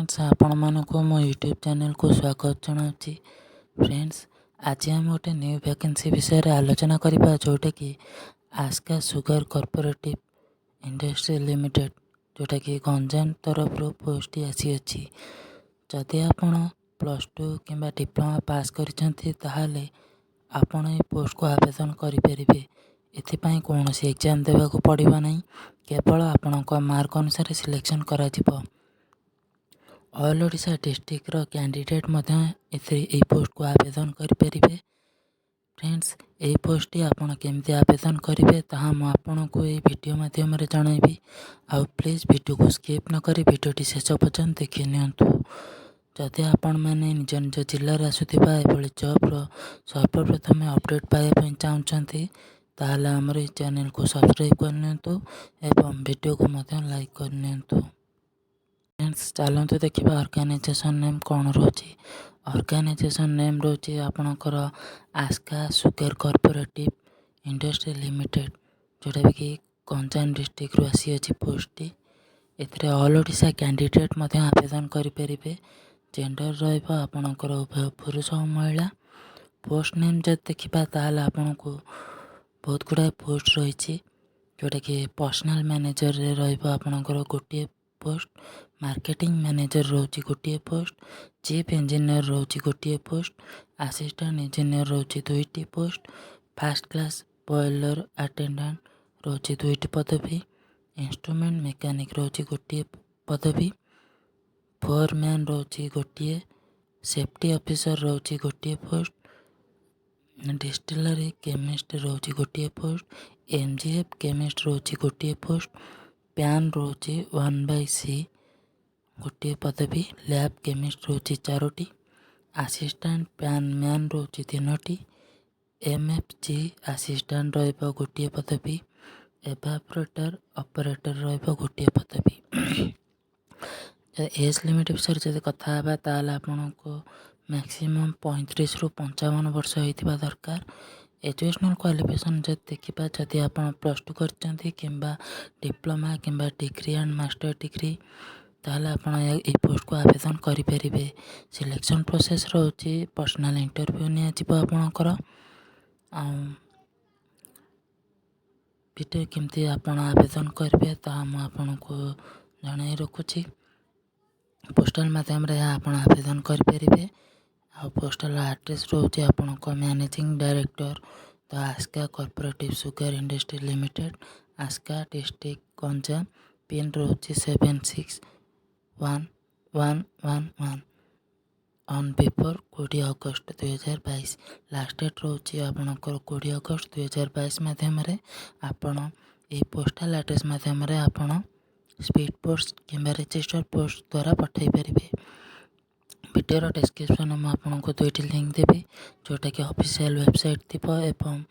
Friends आपण मानक मो यूट्यूब चैनल को स्वागत जनाऊँगी। फ्रेंड्स आज आम गोटे न्यू वैकेंसी विषय आलोचना करबा जोटा कि Aska sugar cooperative industry limited जोटा कि गंजाम तरफ पोस्ट आसी अच्छी। जदि आपण +2 कि डिप्लोमा पास करछंती ताहाले आपण ए पोस्ट को आवेदन करें। एथिपाई कौन सी एग्जाम देवाक पड़ो ना, केवल आपण मार्क अनुसार सिलेक्शन करा जिवो। ऑल ओडिशा डिस्ट्रिक्ट कैंडिडेट ए पोस्ट को आवेदन करें। फ्रेंड्स ए पोस्ट आपड़ केमती आवेदन करेंगे ताहा आपन को ये वीडियो माध्यम जनइबी। आउ प्लीज वीडियो को स्किप न करी वीडियोटी शेष पर्यंत देखि नियंतु। जदि आपण मैंने निज निज जिल्लार आसुथिबा एभली जॉब सर्वप्रथम अपडेट पाइबा चाहते ताहले हमर इस चैनल को सब्सक्राइब करनियंतु एवं वीडियो को लाइक करनियंतु। फ्रेंड्स चलते देखा ऑर्गेनाइजेशन नेम कौन रोचे। ऑर्गेनाइजेशन नेम रोचे आपणकर Aska sugar cooperative industry limited जोटा कि गंजाम डिस्ट्रिक्ट रू आसी अच्छी पोस्ट। एथिरे ऑल ओडिशा कैंडिडेट आवेदन करें। जेंडर रपणकर उभय पुरुष और महिला। पोस्ट नेम जब देखा ताल आपण को बहुत गुड़ाए पोस्ट रही जोटा कि पर्सनल मैनेजर रे आपणकर गोटे पोस्ट, मार्केटिंग मैनेजर रोची गोटे पोस्ट, चीफ इंजीनियर रोची गोटे पोस्ट, असिस्टेंट इंजीनियर रोची 2टी post, first class boiler attendant रोची 2टी पदवी, इंस्ट्रूमेंट मेकानिक रोची गोटे पदवी, फोरमैन रोची गोटे, सेफ्टी ऑफिसर रोची गोटे पोस्ट, डिस्टिलरी केमिस्ट रोची गोटे पोस्ट, एमजीएफ केमिस्ट रोची गोटे पोस्ट, पैन रोची 1/C गोटे पदवी, लैब केमिस्ट रोची 4टी, असिस्टेंट पैन मैन रोची 3टी, एमएफजी असिस्टेंट रहिबा गोटे पदवी, एवापोरेटर ऑपरेटर रहिबा गोटे पदवी। एज लिमिट विषय जब कथा हेबा ताल आपको मैक्सिमम 35 रु 55 वर्ष होइतिबा दरकार। एजुकेशनल क्वालिफिकेशन जब देखा जदि आप +2 करछंती किंबा डिप्लोमा किंबा डिग्री एंड मास्टर डिग्री ताहले आपण ए पोस्ट को आवेदन करें। सिलेक्शन प्रोसेस रोचे पर्सनल इंटरव्यू निया जिवो आपणकर। वीडियो केमती आपण आवेदन करेंगे ताहा मु आपण को जणाई रखुची। पोस्टल माध्यम रे आपण आवेदन करें। आ पोस्टल एड्रेस रोचे आपण को managing director the Aska cooperative sugar industry limited, Aska district Ganjam, pin रोचे 761111 on before 20 August 2022। Last date रोचे आपणकर 20 अगस्त 2022 माध्यम आपण ए पोस्टल एड्रेस माध्यम आपण स्पीड पोस्ट किंबा रजिस्टर पोस्ट द्वारा पठाई पारे। वीडियो डिस्क्रिप्शन में आपको 2टी लिंक देवी जोटा कि ऑफिशियल वेबसाइट थी एवं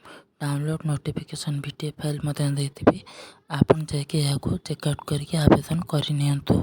डाउनलोड नोटिफिकेशन वीडियो फाइल देती। आपन जाके चेकआउट करके आवेदन करनियंतु।